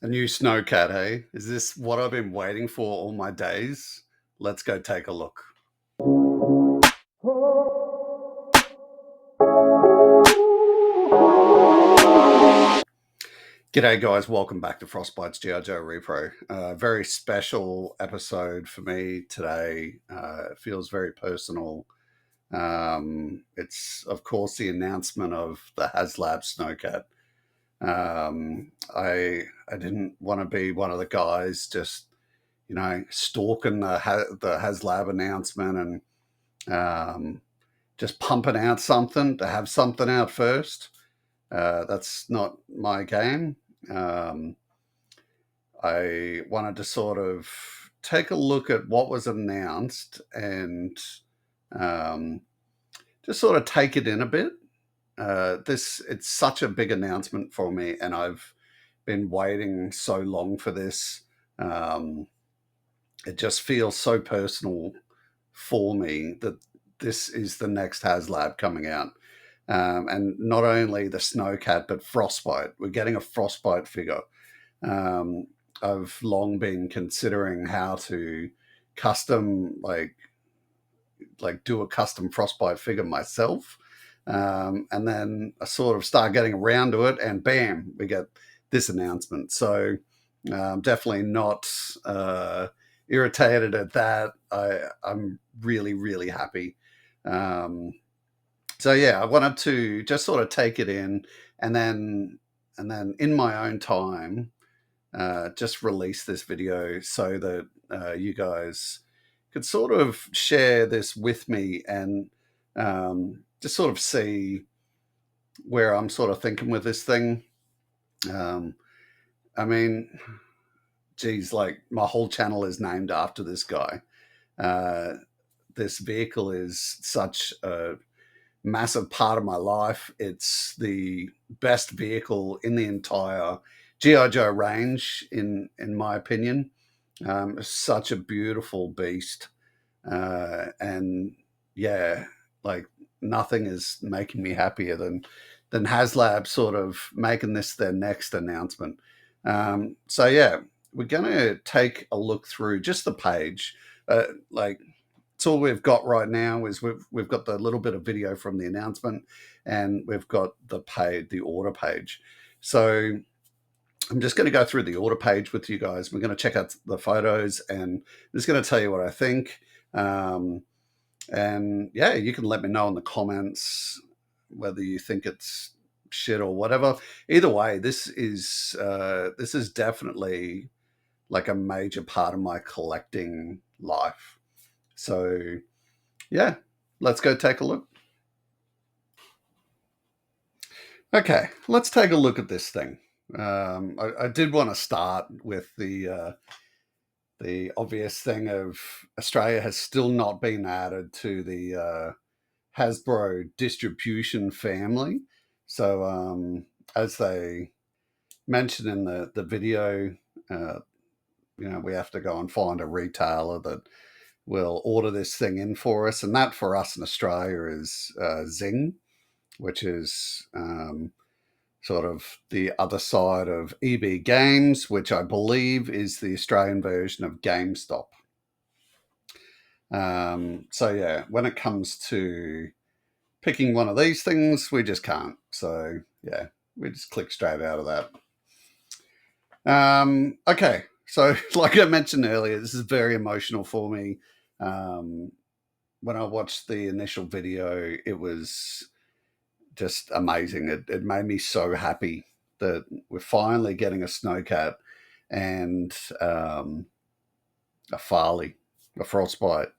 A new Snowcat, hey? Is this what I've been waiting for all my days? Let's go take a look. G'day guys, welcome back to Frostbite's G.I. Joe Repro. Very special episode for me today. It feels very personal. It's of course the announcement of the HasLab Snowcat. I didn't want to be one of the guys just stalking the HasLab announcement and just pumping out something to have something out first. That's not my game. I wanted to sort of take a look at what was announced and just sort of take it in a bit. It's such a big announcement for me, and I've been waiting so long for this. It just feels so personal for me that this is the next HasLab coming out. And not only the Snowcat, but Frostbite. We're getting a Frostbite figure. I've long been considering how to custom, do a custom Frostbite figure myself. And then I sort of start getting around to it, and bam, we get this announcement. So definitely not irritated at that. I'm really, really happy. So yeah, I wanted to just sort of take it in, and then in my own time, just release this video so that you guys could sort of share this with me and just sort of see where I'm sort of thinking with this thing. I mean, geez, like my whole channel is named after this guy. This vehicle is such a massive part of my life. It's the best vehicle in the entire G.I. Joe range, in my opinion. Such a beautiful beast. And yeah, like nothing is making me happier than HasLab sort of making this their next announcement. So yeah, we're going to take a look through just the page. It's all we've got right now is we've got the little bit of video from the announcement, and we've got the order page. So I'm just going to go through the order page with you guys. We're going to check out the photos, and I'm just going to tell you what I think. And yeah, you can let me know in the comments whether you think it's shit or whatever. Either way, this is definitely like a major part of my collecting life. So yeah, let's go take a look. Okay, let's take a look at this thing. I did want to start with the obvious thing of Australia has still not been added to the Hasbro distribution family. So as they mentioned in the video, we have to go and find a retailer that will order this thing in for us, and that for us in Australia is Zing, which is sort of the other side of EB Games, which I believe is the Australian version of GameStop. So yeah, when it comes to picking one of these things, we just can't. So yeah, we just click straight out of that. Okay, so like I mentioned earlier, this is very emotional for me. When I watched the initial video, it was just amazing. It made me so happy that we're finally getting a Snowcat and a Farley, a Frostbite.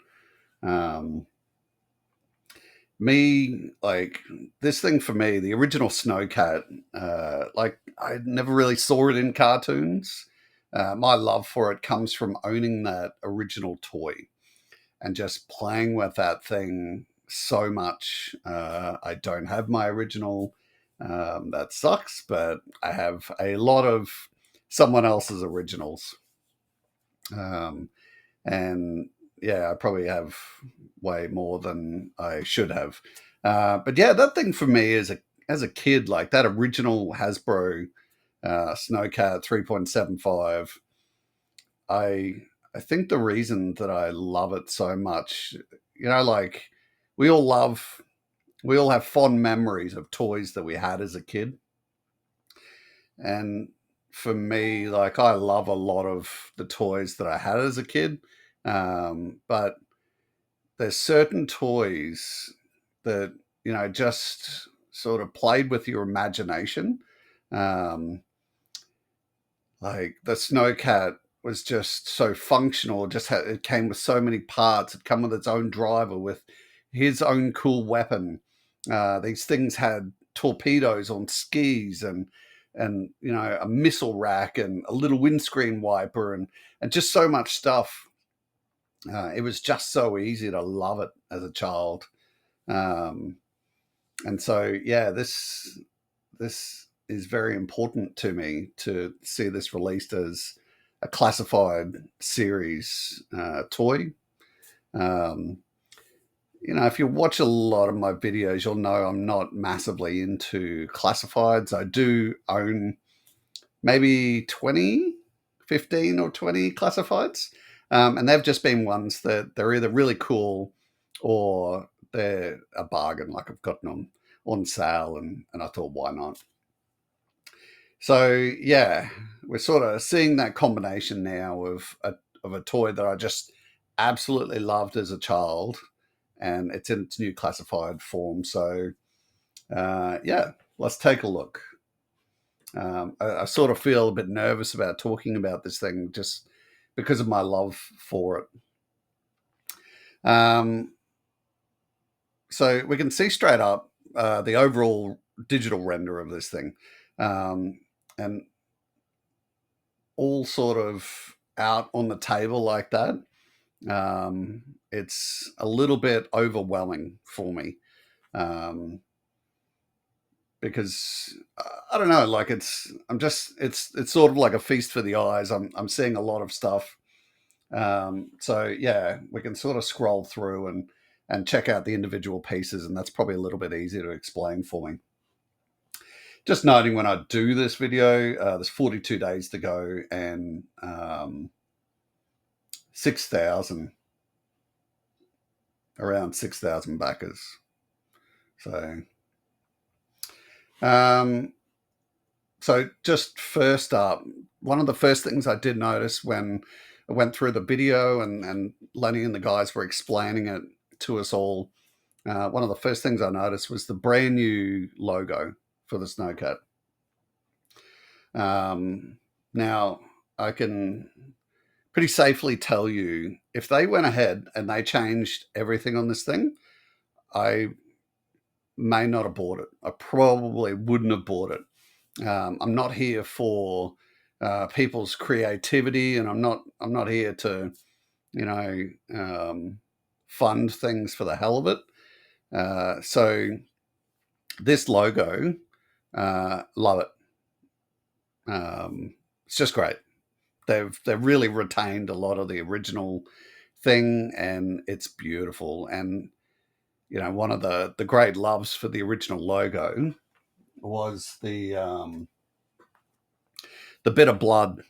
This thing for me, the original Snowcat, I never really saw it in cartoons. My love for it comes from owning that original toy and just playing with that thing so much. I don't have my original. That sucks, but I have a lot of someone else's originals. And yeah, I probably have way more than I should have. But yeah, that thing for me as a kid, like that original Hasbro Snowcat 3.75. I think the reason that I love it so much, like we all have fond memories of toys that we had as a kid. And for me, like I love a lot of the toys that I had as a kid. But there's certain toys that, just sort of played with your imagination. Um, like the Snowcat was just so functional. It came with so many parts. It come with its own driver, with his own cool weapon. These things had torpedoes on skis, and a missile rack and a little windscreen wiper, and just so much stuff. It was just so easy to love it as a child. Um, and so, yeah, this is very important to me to see this released as a classified series toy. Um, if you watch a lot of my videos, you'll know I'm not massively into classifieds. I do own maybe 20, 15 or 20 classifieds. And they've just been ones that they're either really cool or they're a bargain. Like I've gotten them on sale, and I thought, why not? So yeah, we're sort of seeing that combination now of a toy that I just absolutely loved as a child, and it's in its new classified form. So yeah, let's take a look. I sort of feel a bit nervous about talking about this thing just because of my love for it. So we can see straight up the overall digital render of this thing, and all sort of out on the table like that. It's a little bit overwhelming for me. Because I don't know, like it's sort of like a feast for the eyes. I'm seeing a lot of stuff. So yeah, we can sort of scroll through and check out the individual pieces, and that's probably a little bit easier to explain for me. Just noting, when I do this video, there's 42 days to go, and 6,000, around 6,000 backers. So so just first up, one of the first things I did notice when I went through the video and Lenny and the guys were explaining it to us all, one of the first things I noticed was the brand new logo for the Snowcat. Now, I can pretty safely tell you, if they went ahead and they changed everything on this thing, I may not have bought it. I probably wouldn't have bought it. I'm not here for people's creativity, and I'm not here to, fund things for the hell of it. So this logo, love it. It's just great. They've really retained a lot of the original thing, and it's beautiful. And one of the great loves for the original logo was the bit of blood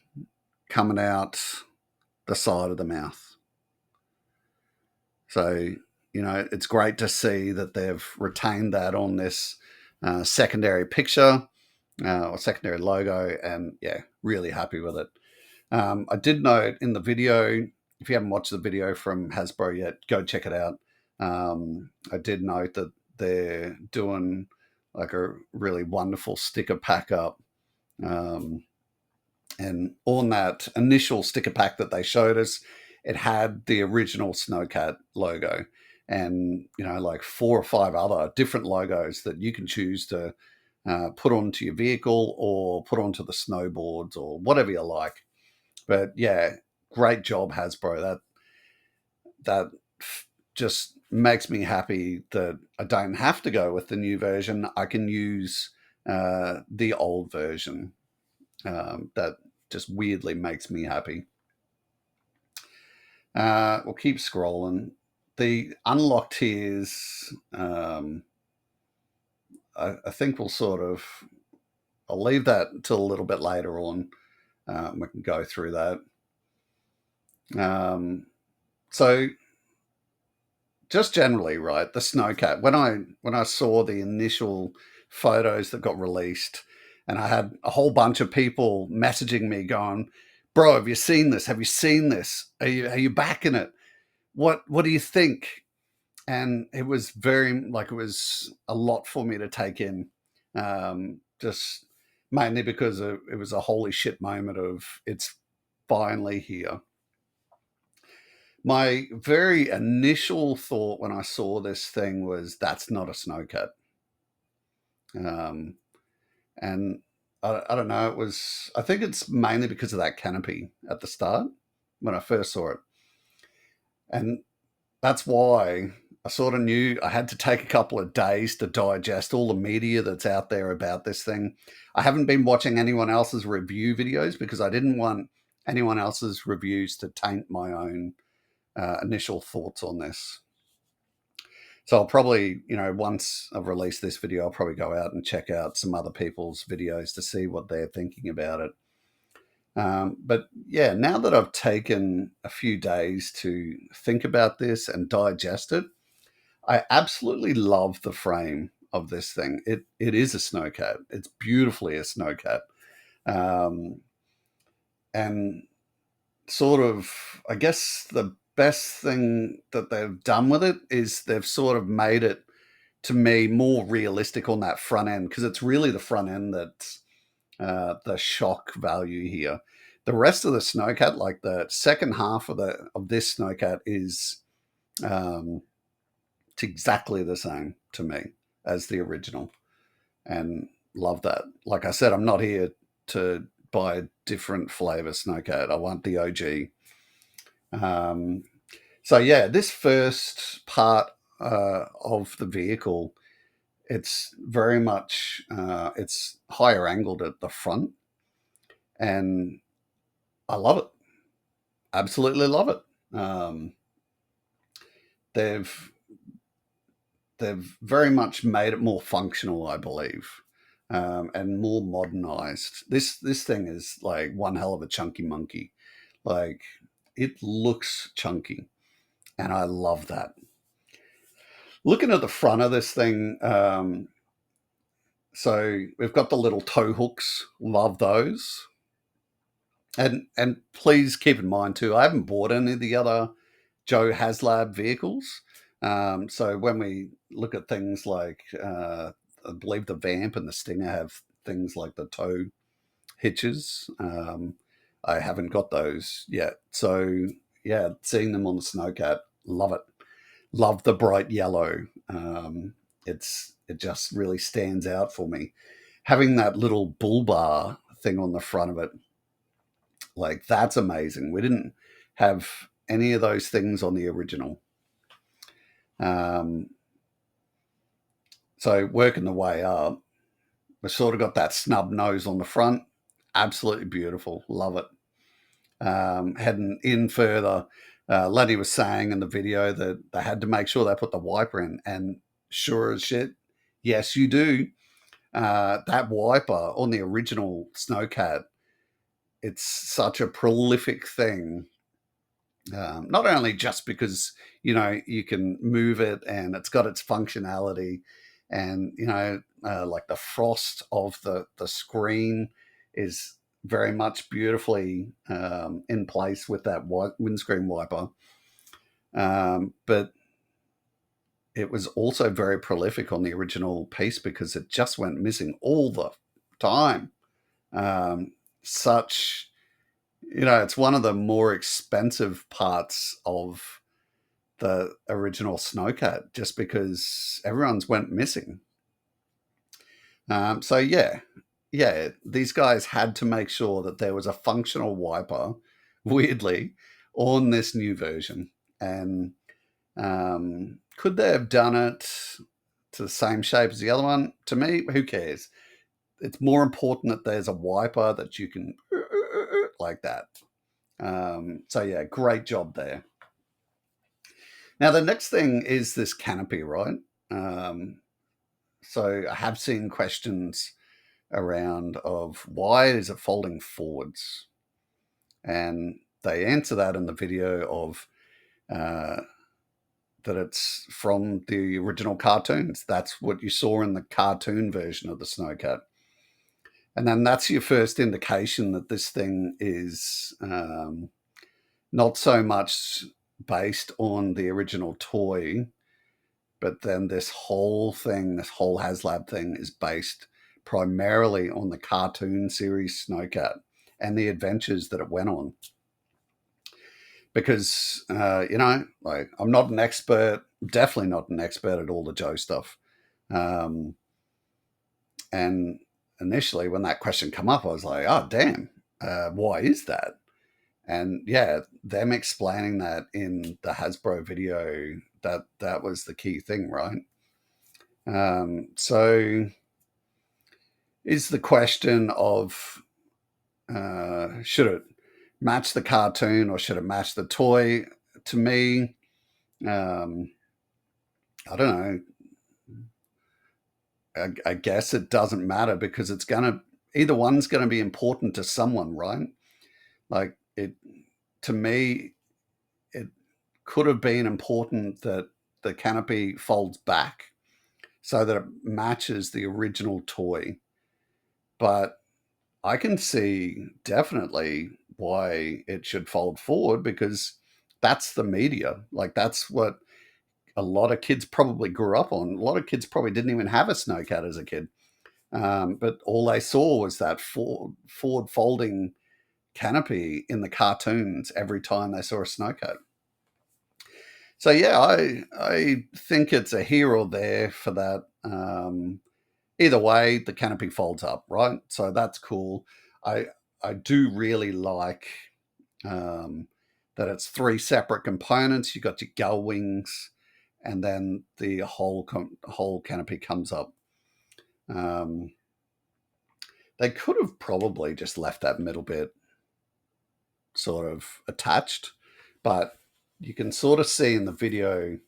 coming out the side of the mouth. So, it's great to see that they've retained that on this secondary picture or secondary logo, and yeah, really happy with it. I did note in the video, if you haven't watched the video from Hasbro yet, go check it out. I did note that they're doing like a really wonderful sticker pack up. And on that initial sticker pack that they showed us, it had the original Snowcat logo and, like 4 or 5 other different logos that you can choose to put onto your vehicle or put onto the snowboards or whatever you like. But yeah, great job, Hasbro. That just makes me happy that I don't have to go with the new version. I can use the old version. That just weirdly makes me happy. We'll keep scrolling. The unlocked tiers, I think we'll sort of I'll leave that until a little bit later on. We can go through that. So just generally, right, the Snowcat. When I saw the initial photos that got released, and I had a whole bunch of people messaging me going, "Bro, have you seen this? Have you seen this? Are you backing it? What do you think?" And it was it was a lot for me to take in, just mainly because it was a holy shit moment of it's finally here. My very initial thought when I saw this thing was that's not a Snowcat. Um, and I don't know, I think it's mainly because of that canopy at the start when I first saw it. And that's why I sort of knew I had to take a couple of days to digest all the media that's out there about this thing. I haven't been watching anyone else's review videos because I didn't want anyone else's reviews to taint my own initial thoughts on this. So I'll probably, once I've released this video, I'll probably go out and check out some other people's videos to see what they're thinking about it. But yeah, now that I've taken a few days to think about this and digest it, I absolutely love the frame of this thing. It is a Snowcat. It's beautifully a Snowcat. And sort of, I guess the best thing that they've done with it is they've sort of made it, to me, more realistic on that front end, because it's really the front end that's the shock value here. The rest of the Snowcat, like the second half of this Snowcat, is it's exactly the same to me as the original, and love that. Like I said, I'm not here to buy a different flavor Snowcat. I want the OG. So yeah, this first part of the vehicle, it's very much it's higher angled at the front, and I love it. Absolutely love it. They've very much made it more functional, I believe, and more modernized. This thing is like one hell of a chunky monkey. Like, it looks chunky, and I love that. Looking at the front of this thing, so we've got the little tow hooks. Love those. And please keep in mind too, I haven't bought any of the other Joe HasLab vehicles. So when we look at things like, I believe the Vamp and the Stinger have things like the tow hitches. I haven't got those yet. So yeah, seeing them on the Snowcat, love it. Love the bright yellow. It just really stands out for me. Having that little bull bar thing on the front of it, like, that's amazing. We didn't have any of those things on the original. So working the way up, we've sort of got that snub nose on the front. Absolutely beautiful. Love it. Heading in further, Laddie was saying in the video that they had to make sure they put the wiper in, and sure as shit, yes, you do. That wiper on the original Snowcat, it's such a prolific thing. Not only just because you can move it and it's got its functionality, and like the frost of the screen is very much beautifully in place with that windscreen wiper, but it was also very prolific on the original piece because it just went missing all the time. Such it's one of the more expensive parts of the original Snowcat, just because everyone's went missing. So yeah, these guys had to make sure that there was a functional wiper, weirdly, on this new version. And could they have done it to the same shape as the other one? To me, who cares? It's more important that there's a wiper that you can like that. So yeah, great job there. Now the next thing is this canopy, right? So I have seen questions around of why is it folding forwards? And they answer that in the video of that it's from the original cartoons. That's what you saw in the cartoon version of the Snowcat. And then that's your first indication that this thing is not so much based on the original toy, but then this whole thing, this whole HasLab thing is based primarily on the cartoon series Snowcat and the adventures that it went on. Because, like, I'm not an expert, definitely not an expert at all the Joe stuff. And initially when that question come up, I was like, oh, damn, why is that? And yeah, them explaining that in the Hasbro video, that was the key thing, right? So is the question of should it match the cartoon or should it match the toy? To me, I don't know. I guess it doesn't matter because it's either one's gonna be important to someone, right? Like to me, it could have been important that the canopy folds back so that it matches the original toy. But I can see definitely why it should fold forward because that's the media. Like that's what a lot of kids probably grew up on. A lot of kids probably didn't even have a Snowcat as a kid. But all they saw was that forward folding canopy in the cartoons every time they saw a Snowcat. So yeah, I think it's a here or there for that. Either way, the canopy folds up, right? So that's cool. I do really like that it's three separate components. You got your gull wings, and then the whole canopy comes up. They could have probably just left that middle bit sort of attached, but you can sort of see in the video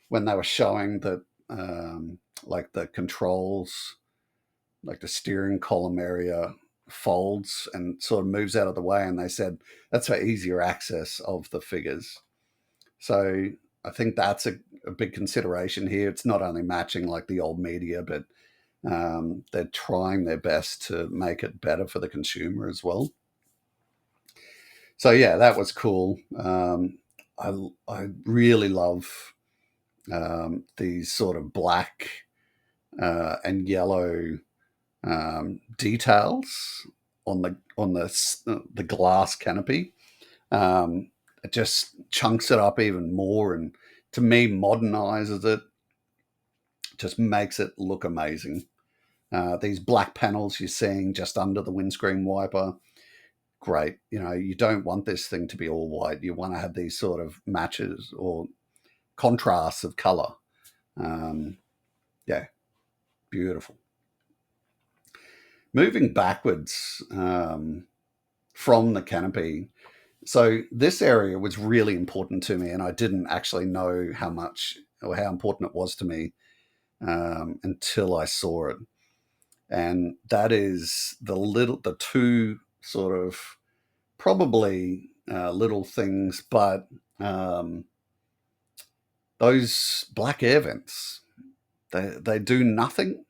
when they were showing that like the controls, like the steering column area folds and sort of moves out of the way, and they said that's for easier access of the figures. So I think that's a big consideration here. It's not only matching like the old media, but they're trying their best to make it better for the consumer as well. So yeah, that was cool. I really love these sort of black and yellow details on the glass canopy. It just chunks it up even more, and to me, modernizes it. Just makes it look amazing. These black panels you're seeing just under the windscreen wiper, great. You don't want this thing to be all white. You want to have these sort of matches or contrasts of color. Yeah, beautiful. Moving backwards from the canopy. So this area was really important to me, and I didn't actually know how much or how important it was to me until I saw it. And that is the two sort of probably little things, but those black air vents, they do nothing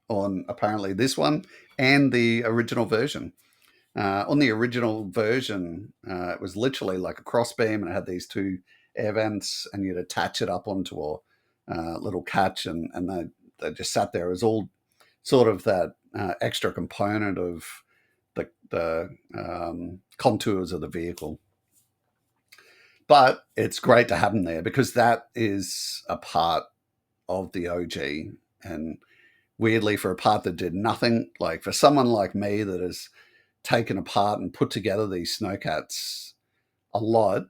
on apparently this one and the original version. On the original version, it was literally like a crossbeam, and it had these two air vents, and you'd attach it up onto a little catch, and they just sat there. It was all sort of that extra component of the contours of the vehicle. But it's great to have them there because that is a part of the OG. And weirdly, for a part that did nothing, like for someone like me that has taken apart and put together these Snowcats a lot,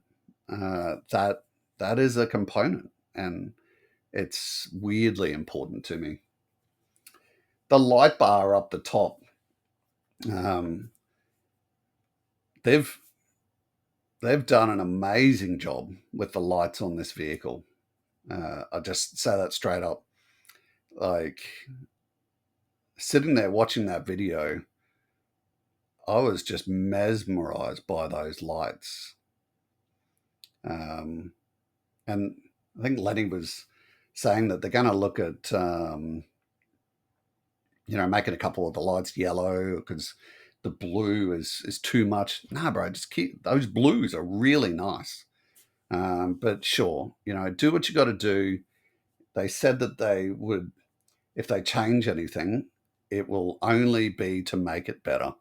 that is a component, and it's weirdly important to me. The light bar up the top, they've done an amazing job with the lights on this vehicle. I just say that straight up. Like sitting there watching that video, I was just mesmerized by those lights. And I think Lenny was saying that they're going to look at, making a couple of the lights yellow because the blue is too much. Nah, bro, just keep those blues are really nice. But sure, do what you got to do. They said that they would, if they change anything, it will only be to make it better.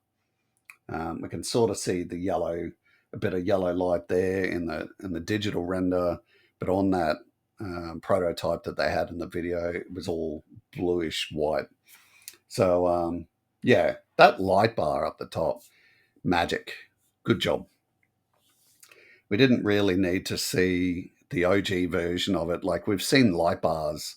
We can sort of see the yellow, a bit of yellow light there in the digital render, but on that prototype that they had in the video, it was all bluish white. So yeah, that light bar up the top, magic. Good job. We didn't really need to see the OG version of it. Like we've seen light bars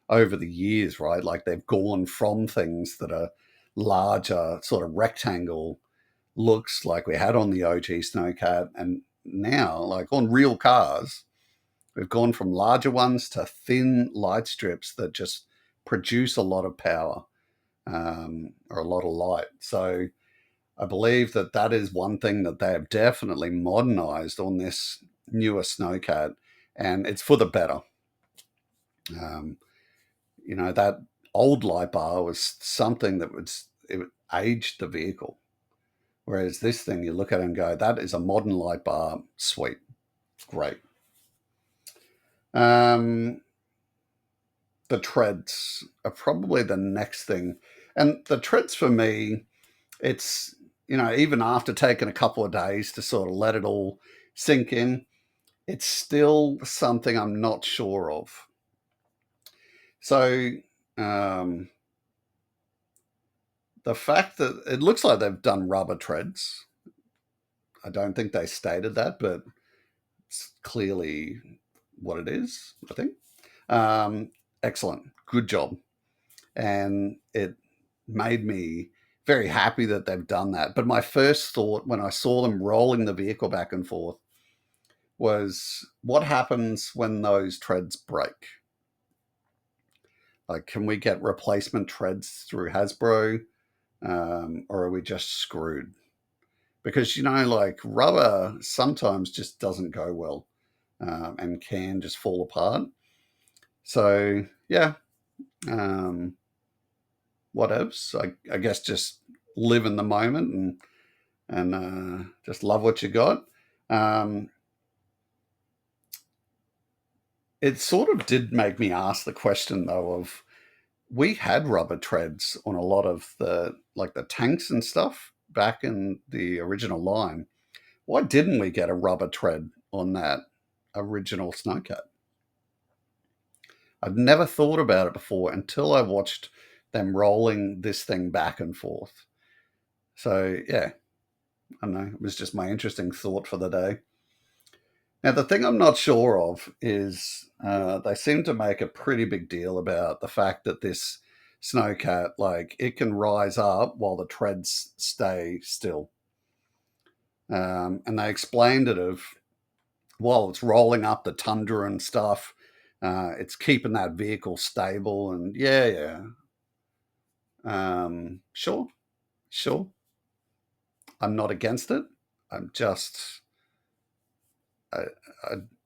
over the years, right? Like they've gone from things that are larger, sort of rectangle looks like we had on the OG Snowcat, and now, like on real cars, we've gone from larger ones to thin light strips that just produce a lot of power or a lot of light. So I believe that is one thing that they have definitely modernized on this newer Snowcat, and it's for the better. Um, that old light bar was something that it aged the vehicle. Whereas this thing, you look at it and go, that is a modern light bar. Sweet. Great. The treads are probably the next thing. And the treads for me, it's, even after taking a couple of days to sort of let it all sink in, it's still something I'm not sure of. So the fact that it looks like they've done rubber treads, I don't think they stated that, but it's clearly what it is, I think. Excellent. Good job. And it made me very happy that they've done that. But my first thought when I saw them rolling the vehicle back and forth was, what happens when those treads break? Like, can we get replacement treads through Hasbro? Or are we just screwed? Because, like rubber sometimes just doesn't go well and can just fall apart. So, yeah, whatevs. I guess just live in the moment and just love what you got. It sort of did make me ask the question though of, we had rubber treads on a lot of the tanks and stuff back in the original line. Why didn't we get a rubber tread on that original Snowcat? I'd never thought about it before until I watched them rolling this thing back and forth. So yeah, I don't know. It was just my interesting thought for the day. Now, the thing I'm not sure of is they seem to make a pretty big deal about the fact that this Snowcat, like, it can rise up while the treads stay still. And they explained it of, while it's rolling up the tundra and stuff, it's keeping that vehicle stable. And yeah. Sure. I'm not against it. I'm just,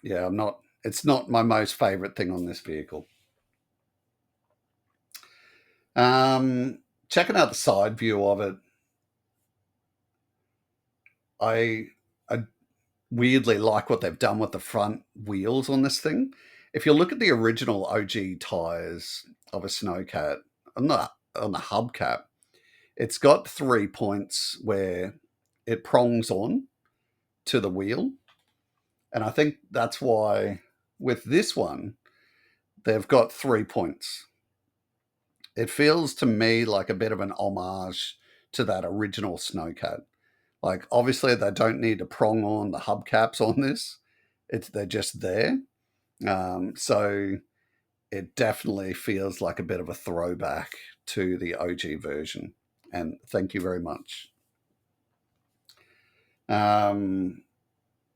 yeah, I'm not. It's not my most favorite thing on this vehicle. Checking out the side view of it, I weirdly like what they've done with the front wheels on this thing. If you look at the original OG tires of a Snowcat on the hubcap, it's got 3 points where it prongs on to the wheel. And I think that's why with this one, they've got 3 points. It feels to me like a bit of an homage to that original Snowcat. Like, obviously, they don't need to prong on the hubcaps on this. They're just there. So it definitely feels like a bit of a throwback to the OG version. And thank you very much.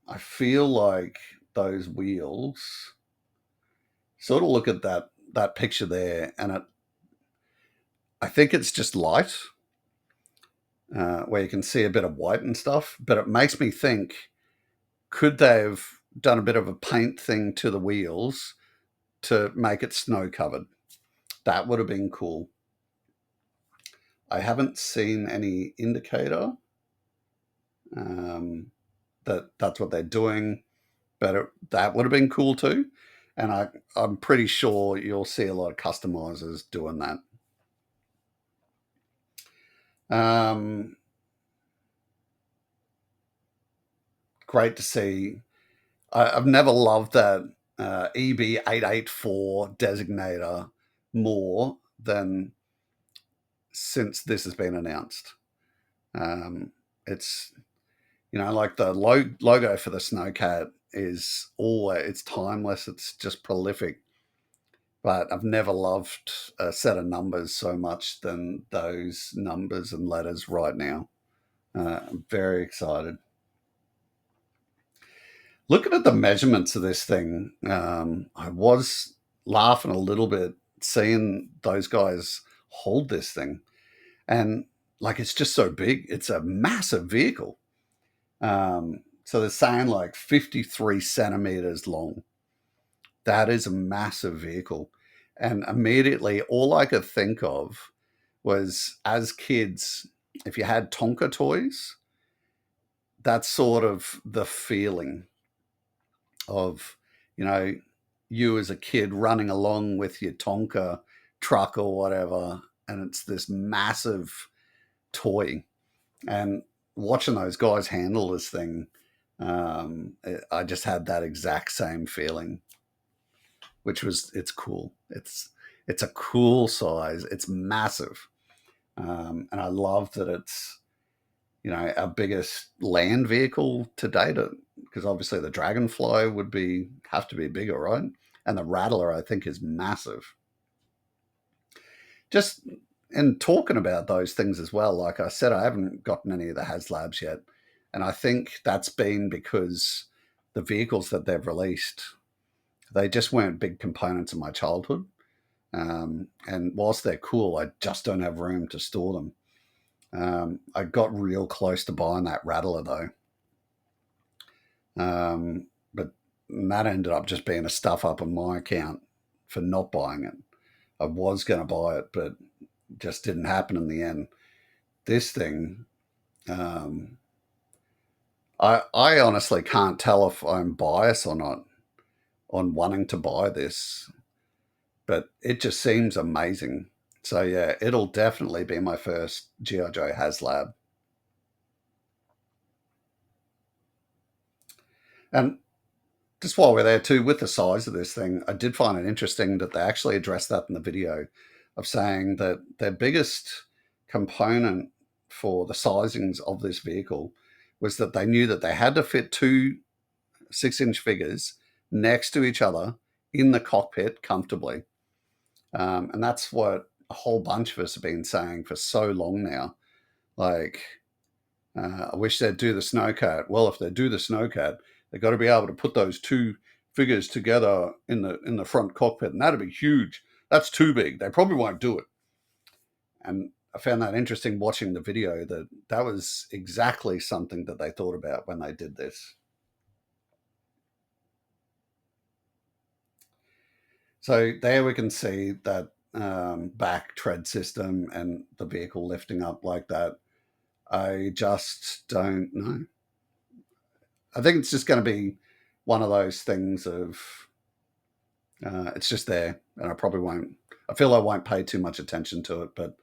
I feel like those wheels, sort of look at that picture there, and I think it's just light, where you can see a bit of white and stuff. But it makes me think, could they have done a bit of a paint thing to the wheels to make it snow covered? That would have been cool. I haven't seen any indicator that that's what they're doing, but that would have been cool too. And I'm pretty sure you'll see a lot of customizers doing that. Great to see. I've never loved that EB884 designator more than since this has been announced. It's, like the logo for the Snowcat is always, it's timeless. It's just prolific. But I've never loved a set of numbers so much than those numbers and letters right now. I'm very excited. Looking at the measurements of this thing, I was laughing a little bit seeing those guys hold this thing. And like, it's just so big. It's a massive vehicle. So they're saying like 53 centimeters long. That is a massive vehicle. And immediately, all I could think of was, as kids, if you had Tonka toys, that's sort of the feeling of, you as a kid running along with your Tonka truck or whatever, and it's this massive toy. And watching those guys handle this thing, I just had that exact same feeling, it's cool. It's a cool size. It's massive, and I love that it's our biggest land vehicle to date. Because obviously the Dragonfly would have to be bigger, right? And the Rattler, I think, is massive. Just in talking about those things as well, like I said, I haven't gotten any of the HasLabs yet, and I think that's been because the vehicles that they've released, they just weren't big components of my childhood. And whilst they're cool, I just don't have room to store them. I got real close to buying that Rattler though. But that ended up just being a stuff up on my account for not buying it. I was going to buy it, but just didn't happen in the end. This thing, I honestly can't tell if I'm biased or not on wanting to buy this, but it just seems amazing. So yeah, it'll definitely be my first G.I. Joe HasLab. And just while we're there too, with the size of this thing, I did find it interesting that they actually addressed that in the video, of saying that their biggest component for the sizings of this vehicle was that they knew that they had to fit two 6-inch figures next to each other in the cockpit comfortably. And that's what a whole bunch of us have been saying for so long now. Like, I wish they'd do the Snowcat. Well, if they do the Snowcat, they've got to be able to put those two figures together in the front cockpit, and that'd be huge. That's too big. They probably won't do it. And I found that interesting watching the video, that was exactly something that they thought about when they did this. So there we can see that back tread system and the vehicle lifting up like that. I just don't know. I think it's just going to be one of those things of it's just there, and I probably won't. I feel I won't pay too much attention to it, but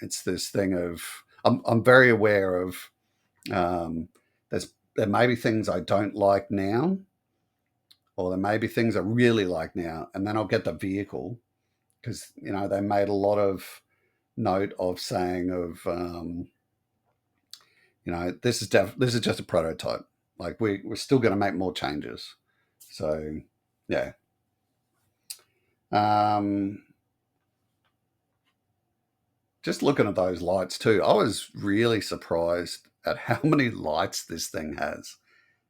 it's this thing of I'm very aware of. There may be things I don't like now, or there may be things I really like now, and then I'll get the vehicle because they made a lot of note of saying of this is just a prototype. Like we're still going to make more changes. So yeah. Just looking at those lights too, I was really surprised at how many lights this thing has.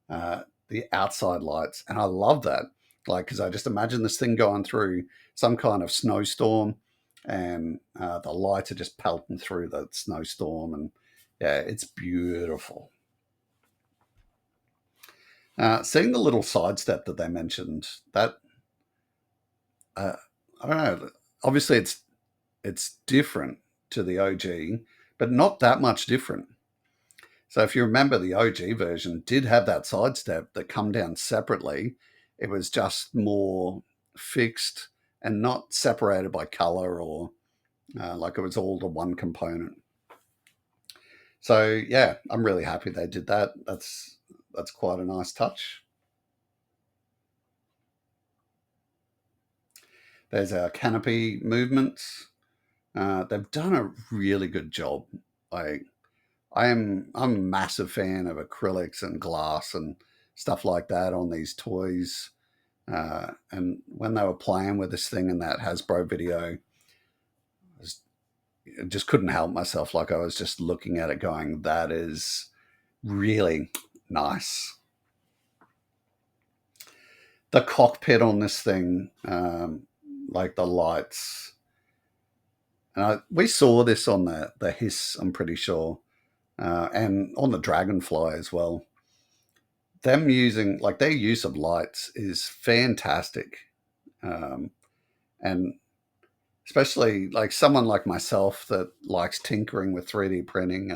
The outside lights, and I love that. Like, because I just imagine this thing going through some kind of snowstorm, and the lights are just pelting through the snowstorm, and yeah, it's beautiful. Seeing the little sidestep that they mentioned, that I don't know. Obviously, it's different to the OG, but not that much different. So if you remember, the OG version did have that sidestep that come down separately. It was just more fixed and not separated by color, or like it was all the one component. So yeah, I'm really happy they did that. That's quite a nice touch. There's our canopy movements. They've done a really good job. Like I'm a massive fan of acrylics and glass and stuff like that on these toys. And when they were playing with this thing in that Hasbro video, I just couldn't help myself. Like I was just looking at it, going, "That is really nice." The cockpit on this thing, like the lights, and we saw this on the Hiss, I'm pretty sure, and on the Dragonfly as well. Them using, like, their use of lights is fantastic, um, and especially like someone like myself that likes tinkering with 3D printing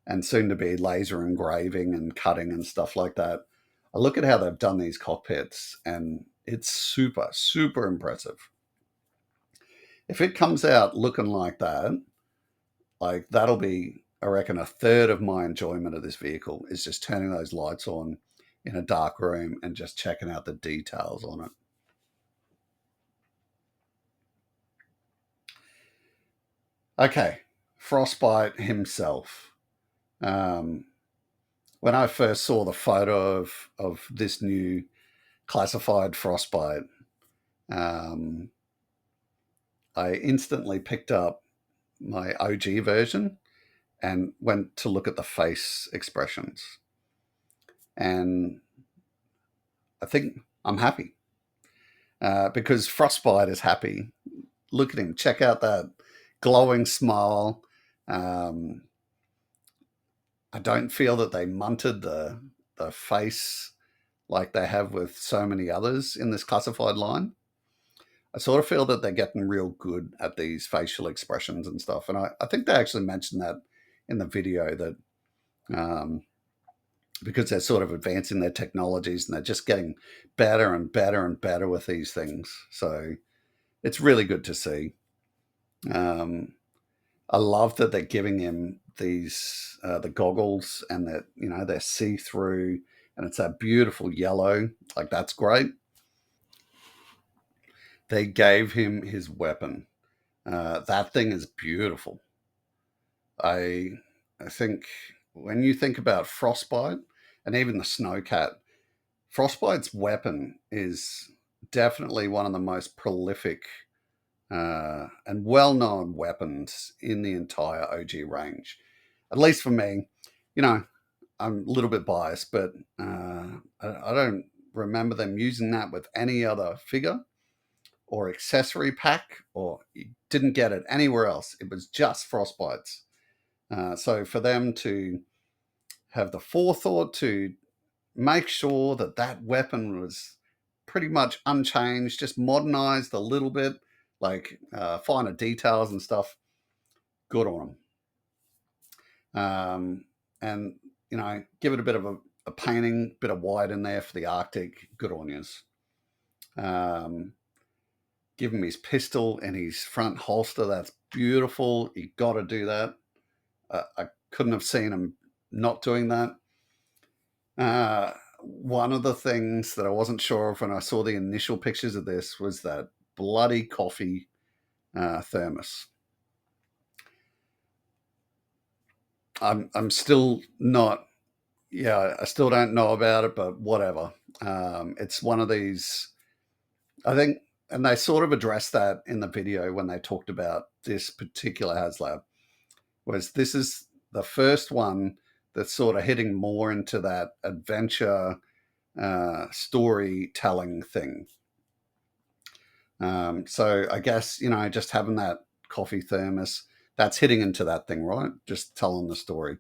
and soon to be laser engraving and cutting and stuff like that. I look at how they've done these cockpits, and it's super, super impressive. If it comes out looking like that, like that'll be, I reckon, a third of my enjoyment of this vehicle is just turning those lights on in a dark room and just checking out the details on it. Okay, Frostbite himself. Um, when I first saw the photo of this new classified Frostbite, um, I instantly picked up my OG version and went to look at the face expressions. And I think I'm happy because Frostbite is happy. Look at him. Check out that glowing smile. Um, I don't feel that they munted the face like they have with so many others in this classified line. I sort of feel that they're getting real good at these facial expressions and stuff. And I think they actually mentioned that in the video, that um, because they're sort of advancing their technologies and they're just getting better and better and better with these things. So it's really good to see. Um, I love that they're giving him these the goggles, and that they're see through, and it's that beautiful yellow. Like that's great. They gave him his weapon. That thing is beautiful. I I think when you think about Frostbite and even the Snowcat, Frostbite's weapon is definitely one of the most prolific and well-known weapons in the entire OG range. At least for me, you know, I'm a little bit biased, but I don't remember them using that with any other figure or accessory pack, or you didn't get it anywhere else. It was just Frostbites. So for them to have the forethought to make sure that that weapon was pretty much unchanged, just modernized a little bit, like finer details and stuff, good on them. And, give it a bit of a painting, bit of white in there for the Arctic, good on yous. Give him his pistol and his front holster. That's beautiful. You got to do that. I couldn't have seen him not doing that. One of the things that I wasn't sure of when I saw the initial pictures of this was that bloody coffee thermos. I'm still not. Yeah, I still don't know about it, but whatever. It's one of these. I think, and they sort of addressed that in the video when they talked about this particular HasLab. Was this is the first one that's sort of hitting more into that adventure storytelling thing. So I guess, just having that coffee thermos, that's hitting into that thing, right? Just telling the story.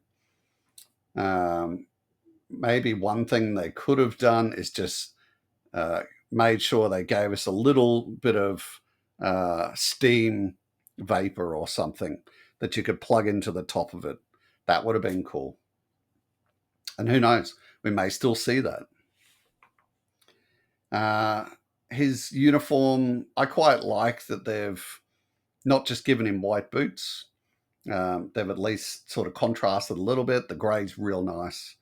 Maybe one thing they could have done is just made sure they gave us a little bit of steam vapor or something that you could plug into the top of it. That would have been cool. And who knows, we may still see that. His uniform, I quite like that they've not just given him white boots. They've at least sort of contrasted a little bit. The grey's real nice.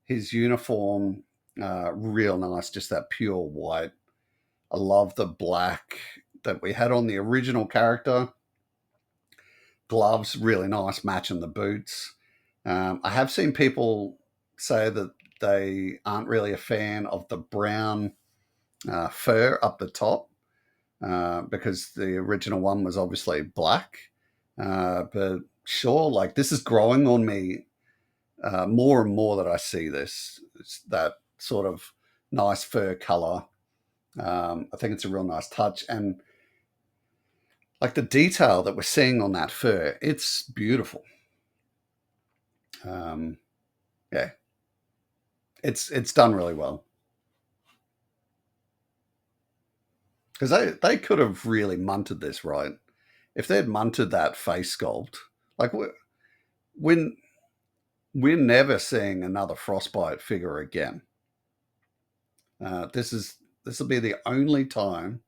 His uniform, real nice, just that pure white. I love the black that we had on the original character. Gloves, really nice, matching the boots. I have seen people say that they aren't really a fan of the brown fur up the top because the original one was obviously black. But sure, like this is growing on me more and more that I see this. It's that sort of nice fur color. I think it's a real nice touch. And like the detail that we're seeing on that fur, it's beautiful. Yeah, it's done really well. Because they could have really munted this, right? If they'd munted that face sculpt, like we're, we're never seeing another Frostbite figure again. This will be the only time.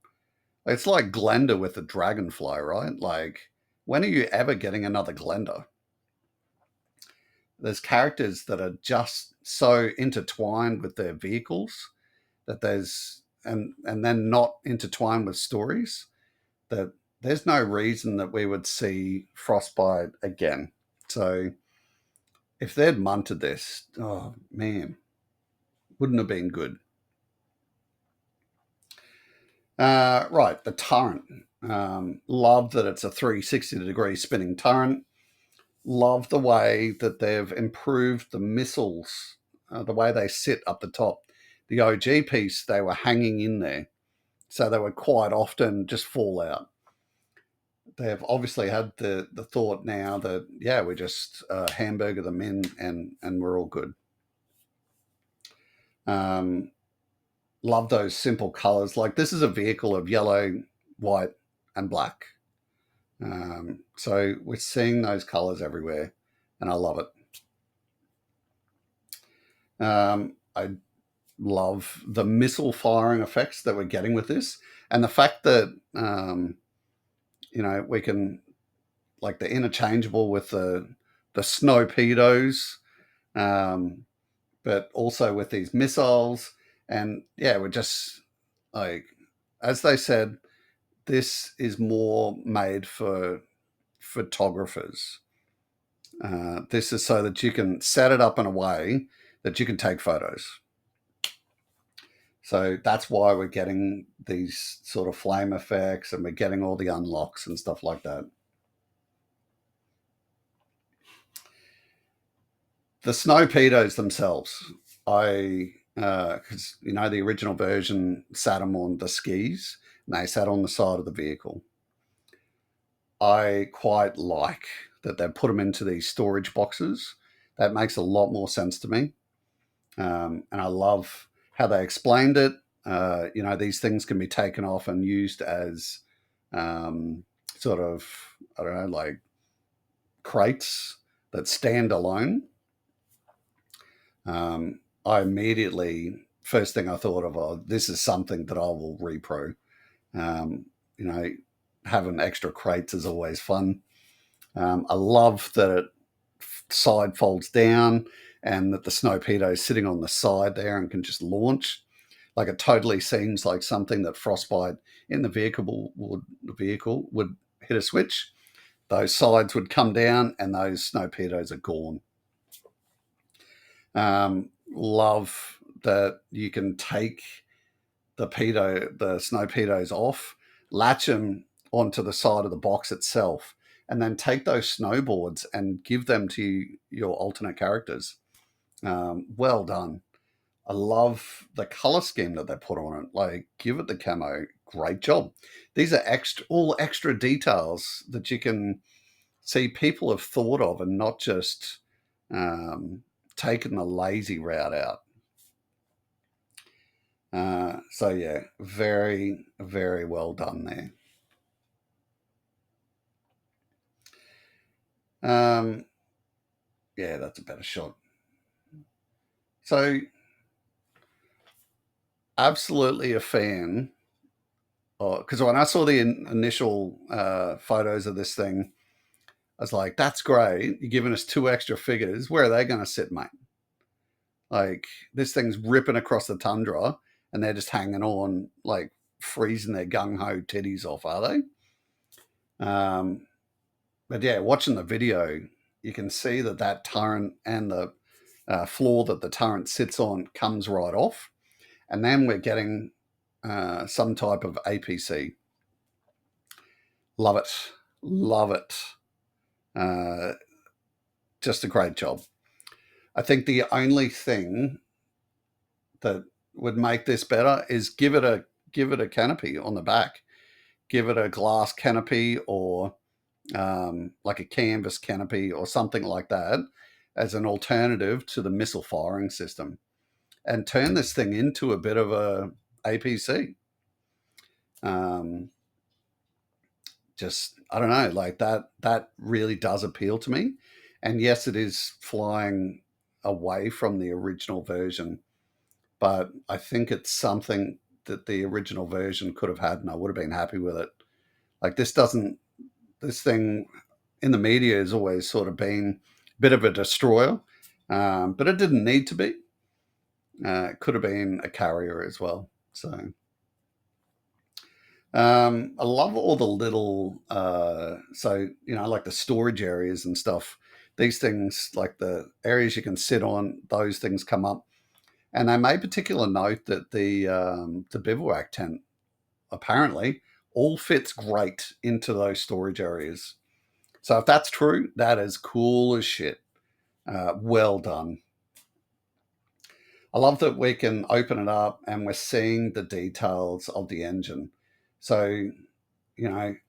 It's like Glenda with the dragonfly, right? Like, when are you ever getting another Glenda? There's characters that are just so intertwined with their vehicles that and then not intertwined with stories that there's no reason that we would see Frostbite again. So if they'd munted this, oh man, wouldn't have been good. Right, the turret. Love that it's a 360-degree spinning turret. Love the way that they've improved the missiles, the way they sit up the top. The OG piece, they were hanging in there, so they would quite often just fall out. They've obviously had the thought now that, yeah, we just hamburger them in and we're all good. Love those simple colors. Like this is a vehicle of yellow, white, and black. So we're seeing those colors everywhere, and I love it. I love the missile firing effects that we're getting with this, and the fact that we can, like, the interchangeable with the snowpedos, but also with these missiles, and yeah, we're just like, as they said, this is more made for photographers. This is so that you can set it up in a way that you can take photos. So that's why we're getting these sort of flame effects and we're getting all the unlocks and stuff like that. The snowpedos themselves, because the original version sat them on the skis and they sat on the side of the vehicle. I quite like that they've put them into these storage boxes. That makes a lot more sense to me. And I love how they explained it. These things can be taken off and used as sort of, I don't know, like crates that stand alone. I immediately, first thing I thought of, oh, this is something that I will repro. Having extra crates is always fun. I love that it side folds down and that the snowpedo is sitting on the side there and can just launch. Like, it totally seems like something that Frostbite in the vehicle would hit a switch. Those sides would come down and those snowpedos are gone. Love that you can take the snowpedos off, latch them onto the side of the box itself, and then take those snowboards and give them to your alternate characters. Well done. I love the color scheme that they put on it. Like, give it the camo. Great job. These are all extra details that you can see people have thought of and not just taken the lazy route out. So yeah, very, very well done there. Yeah, that's a better shot. So, absolutely a fan. Because when I saw the initial photos of this thing, I was like, that's great. You're giving us 2 extra figures. Where are they going to sit, mate? Like, this thing's ripping across the tundra and they're just hanging on, like, freezing their gung ho titties off, are they? But yeah, watching the video, you can see that turret and the floor that the turret sits on comes right off. And then we're getting some type of APC. Love it. Love it. Just a great job. I think the only thing that would make this better is give it a canopy on the back. Give it a glass canopy or like a canvas canopy or something like that as an alternative to the missile firing system, and turn this thing into a bit of a APC. Just, I don't know, like that really does appeal to me. And yes, it is flying away from the original version, but I think it's something that the original version could have had, and I would have been happy with it. Like, this thing in the media has always sort of been a bit of a destroyer, but it didn't need to be. It could have been a carrier as well. So I love all the little, like the storage areas and stuff. These things, like the areas you can sit on, those things come up. And they made particular note that the bivouac tent apparently all fits great into those storage areas. So if that's true, that is cool as shit. Well done. I love that we can open it up and we're seeing the details of the engine. So,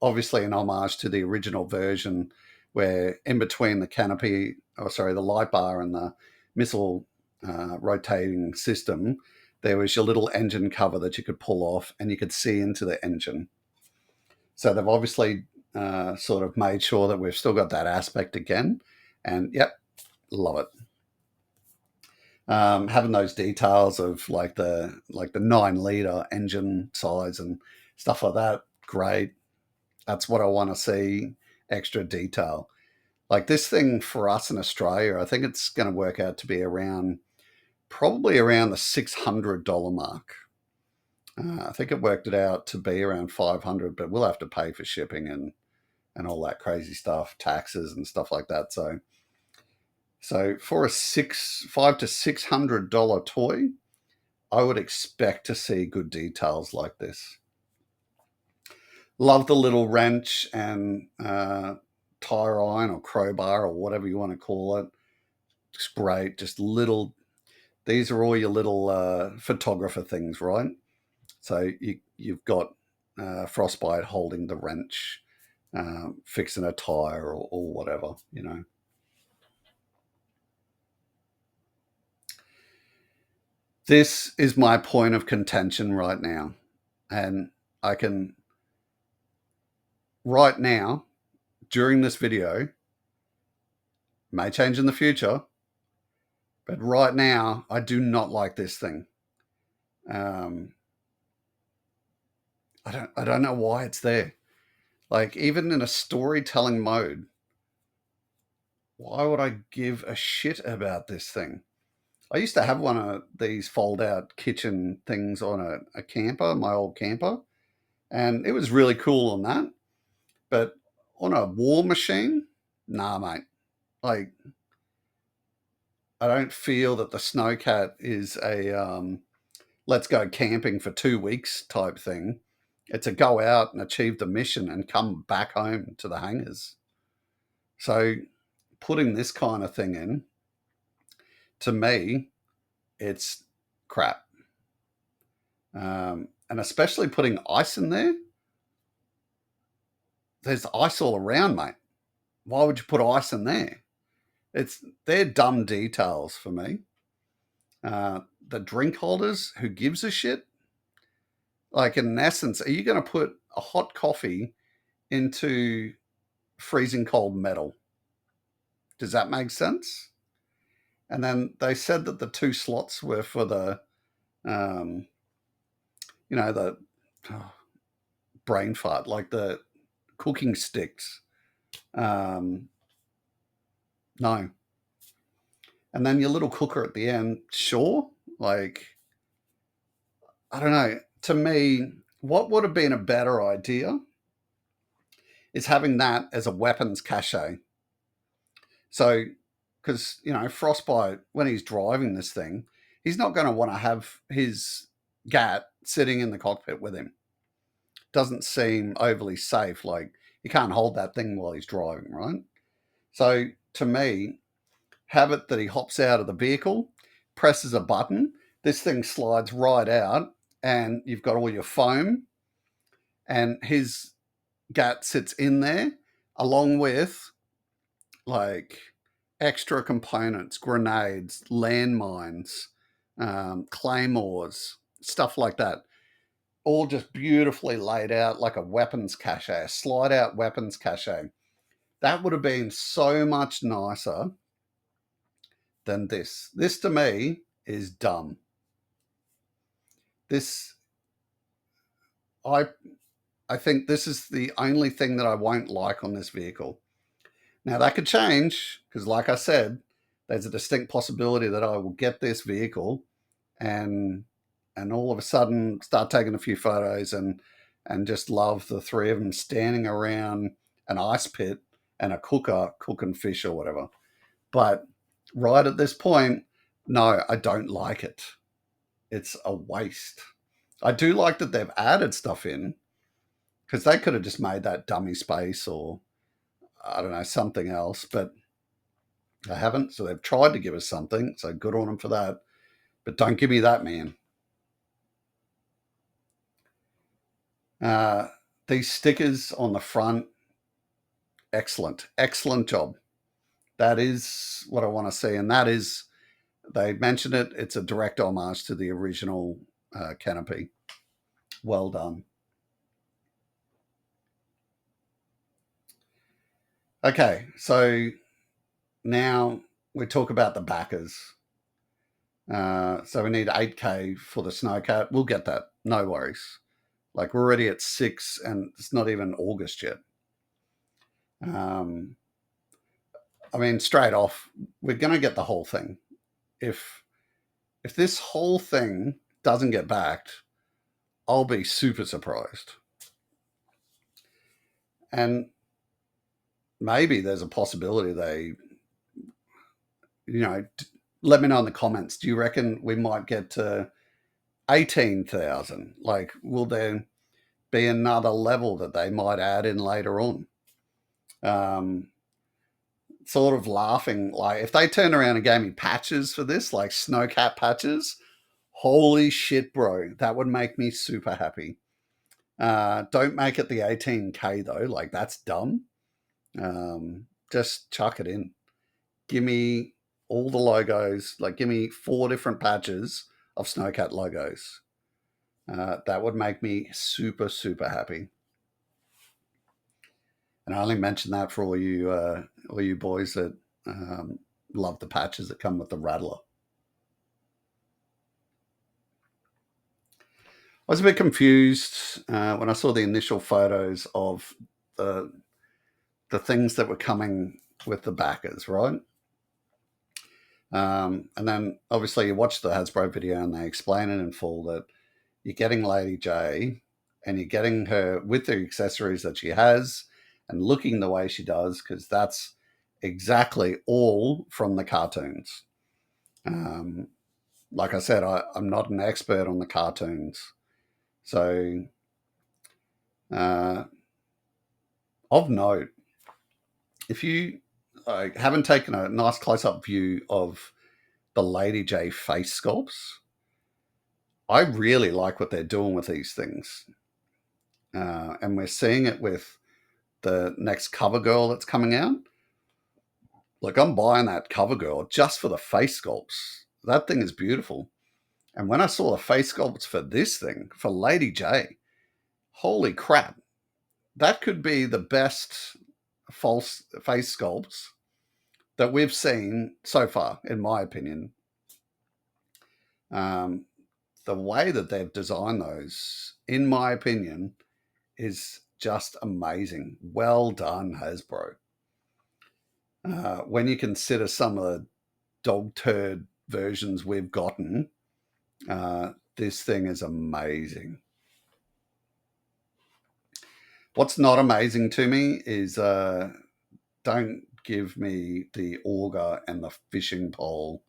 obviously an homage to the original version where in between the canopy, the light bar and the missile rotating system, there was your little engine cover that you could pull off and you could see into the engine. So they've obviously sort of made sure that we've still got that aspect again. And yep, love it. Having those details of like the 9 liter engine size and stuff like that, great. That's what I want to see. Extra detail. Like this thing for us in Australia, I think it's going to work out to be probably around the $600 mark. I think it worked it out to be around 500, but we'll have to pay for shipping and all that crazy stuff, taxes and stuff like that. So for a $500 to $600 toy, I would expect to see good details like this. Love the little wrench and tire iron or crowbar or whatever you want to call it. It's great. Just little. These are all your little photographer things, right? So you've got Frostbite holding the wrench, fixing a tire or whatever, This is my point of contention right now. And I can, right now, during this video, may change in the future, but right now, I do not like this thing. I don't know why it's there. Like, even in a storytelling mode, why would I give a shit about this thing? I used to have one of these fold out kitchen things on a camper, my old camper, and it was really cool on that. But on a war machine, nah, mate. Like, I don't feel that the Snowcat is a let's go camping for 2 weeks type thing. It's a go out and achieve the mission and come back home to the hangars. So putting this kind of thing in, to me, it's crap. And especially putting ice in there. There's ice all around, mate. Why would you put ice in there? They're dumb details for me. The drink holders, who gives a shit? Like, in essence, are you going to put a hot coffee into freezing cold metal? Does that make sense? And then they said that the 2 slots were for the, the brain fart, like the cooking sticks. No. And then your little cooker at the end, sure. Like, I don't know. To me, what would have been a better idea is having that as a weapons cache. So, because, Frostbite, when he's driving this thing, he's not going to want to have his GAT sitting in the cockpit with him. Doesn't seem overly safe. Like, you can't hold that thing while he's driving, right? So, to me, have it that he hops out of the vehicle, presses a button, this thing slides right out, and you've got all your foam, and his GAT sits in there, along with, like, extra components, grenades, landmines, claymores, stuff like that. All just beautifully laid out like a weapons cache, a slide out weapons cache. That would have been so much nicer than this. This, to me, is dumb. I think this is the only thing that I won't like on this vehicle. Now, that could change, because like I said, there's a distinct possibility that I will get this vehicle and all of a sudden start taking a few photos and just love the 3 of them standing around an ice pit and a cooker cooking fish or whatever. But right at this point, no, I don't like it. It's a waste. I do like that they've added stuff in, because they could have just made that dummy space or, I don't know, something else, but they haven't. So they've tried to give us something. So good on them for that. But don't give me that, man. These stickers on the front, excellent. Excellent job. That is what I want to see. And that is, they mentioned it, it's a direct homage to the original canopy. Well done. Okay, so now we talk about the backers. So we need 8K for the Snowcat. We'll get that. No worries. Like, we're already at 6 and it's not even August yet. I mean, straight off, we're going to get the whole thing. If this whole thing doesn't get backed, I'll be super surprised. And maybe there's a possibility they, let me know in the comments. Do you reckon we might get to 18,000? Like, will there be another level that they might add in later on? Sort of laughing, like, if they turn around and gave me patches for this, like Snowcat patches, holy shit, bro, that would make me super happy. Don't make it the 18K though, like, that's dumb. Just chuck it in. Give me all the logos, like, give me 4 different patches of Snowcat logos. That would make me super, super happy. And I only mention that for all you boys that love the patches that come with the Rattler. I was a bit confused when I saw the initial photos of the things that were coming with the backers, right? And then obviously you watch the Hasbro video and they explain it in full that you're getting Lady J and you're getting her with the accessories that she has and looking the way she does, because that's exactly all from the cartoons. Like I said, I'm not an expert on the cartoons. So, of note, if you haven't taken a nice close-up view of the Lady J face sculpts, I really like what they're doing with these things. And we're seeing it with the next cover girl that's coming out. Like, I'm buying that cover girl just for the face sculpts. That thing is beautiful. And when I saw the face sculpts for this thing, for Lady J, holy crap, that could be the best false face sculpts that we've seen so far, in my opinion. Um, the way that they've designed those, in my opinion, is just amazing. Well done, Hasbro. When you consider some of the dog turd versions we've gotten, this thing is amazing. What's not amazing to me is don't give me the auger and the fishing pole.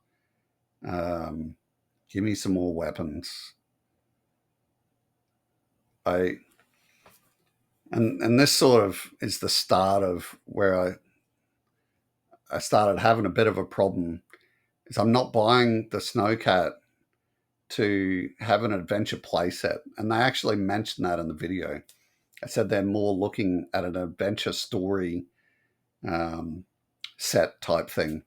Give me some more weapons. And this sort of is the start of where I started having a bit of a problem. Is I'm not buying the Snowcat to have an adventure playset, and they actually mentioned that in the video. I said they're more looking at an adventure story set type thing.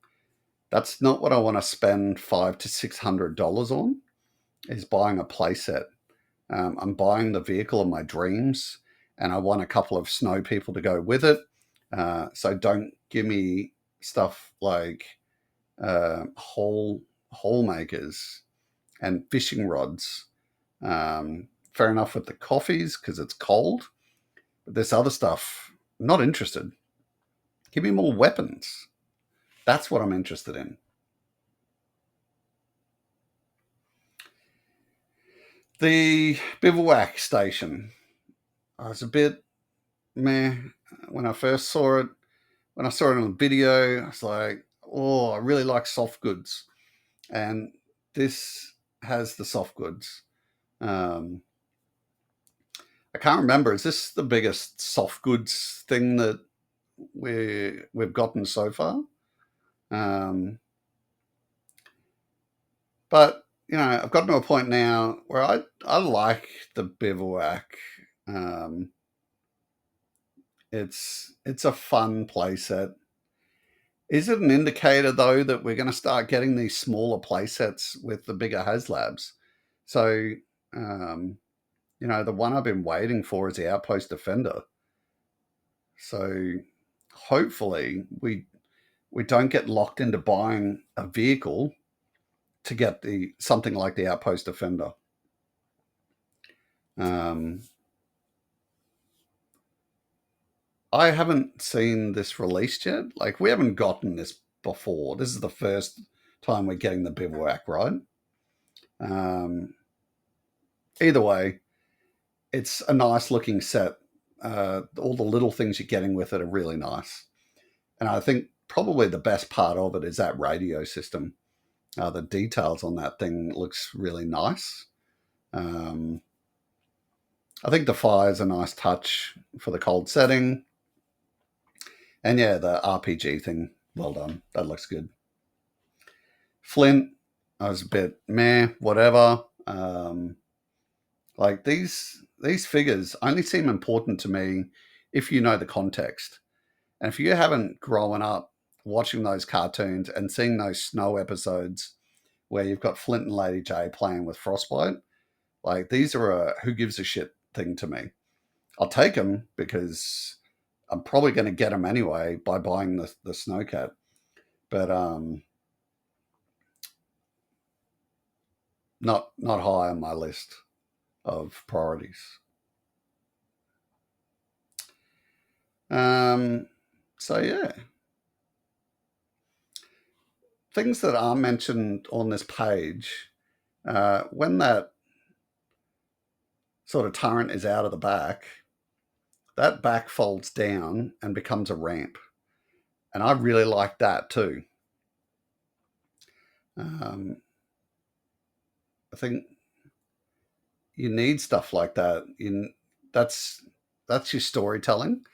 That's not what I want to spend $500 to $600 on. Is buying a playset. I'm buying the vehicle of my dreams, and I want a couple of snow people to go with it. So don't give me stuff like hole makers and fishing rods. Fair enough with the coffees because it's cold. But this other stuff, not interested. Give me more weapons. That's what I'm interested in. The bivouac station. I was a bit meh when I first saw it. When I saw it on the video, I was like, oh, I really like soft goods. And this has the soft goods. I can't remember. Is this the biggest soft goods thing that we've gotten so far? But I've gotten to a point now where I like the bivouac. It's a fun playset. Is it an indicator though that we're going to start getting these smaller playsets with the bigger HasLabs? So, the one I've been waiting for is the Outpost Defender. So, hopefully, we don't get locked into buying a vehicle to get something like the Outpost Defender. I haven't seen this released yet. Like, we haven't gotten this before. This is the first time we're getting the bivouac, right? Either way, it's a nice looking set. All the little things you're getting with it are really nice. And I think probably the best part of it is that radio system. The details on that thing looks really nice. I think the fire is a nice touch for the cold setting. And yeah, the RPG thing, well done. That looks good. Flint, I was a bit meh, whatever. Like these figures only seem important to me if you know the context. And if you haven't grown up watching those cartoons and seeing those snow episodes where you've got Flint and Lady J playing with Frostbite, like these are a who gives a shit thing to me. I'll take them because I'm probably going to get them anyway by buying the Snowcat. But not high on my list of priorities. So yeah, things that are mentioned on this page. When that sort of turret is out of the back, that back folds down and becomes a ramp, and I really like that too. I think you need stuff like that. That's your storytelling.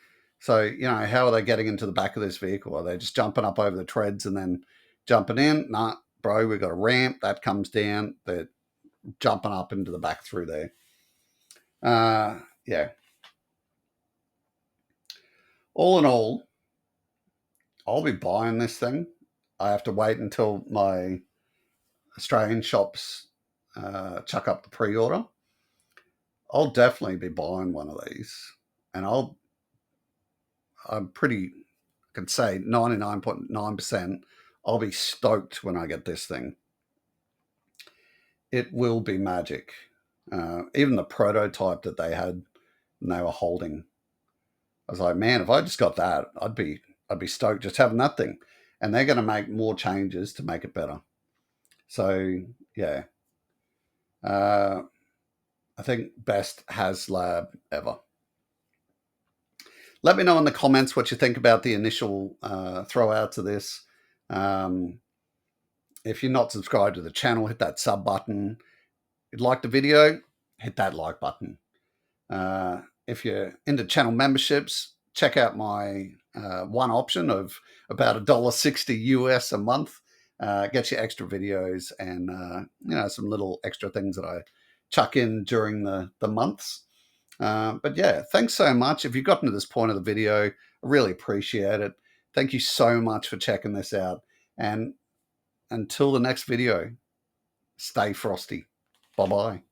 So how are they getting into the back of this vehicle? Are they just jumping up over the treads and then jumping in? Nah, bro, we've got a ramp that comes down. That jumping up into the back through there. Yeah. All in all, I'll be buying this thing. I have to wait until my Australian shops chuck up the pre-order. I'll definitely be buying one of these, and I'm pretty, I can say 99.9%, I'll be stoked when I get this thing. It will be magic. Even the prototype that they had and they were holding, I was like, man, if I just got that, I'd be stoked just having that thing. And they're going to make more changes to make it better. So yeah, I think best HasLab ever. Let me know in the comments what you think about the initial throw out to this. If you're not subscribed to the channel, hit that sub button. If you like the video, hit that like button. If you're into channel memberships, check out my one option of about $1.60 US a month. Gets you extra videos and some little extra things that I chuck in during the months. But yeah, thanks so much. If you've gotten to this point of the video, I really appreciate it. Thank you so much for checking this out. And until the next video, stay frosty. Bye-bye.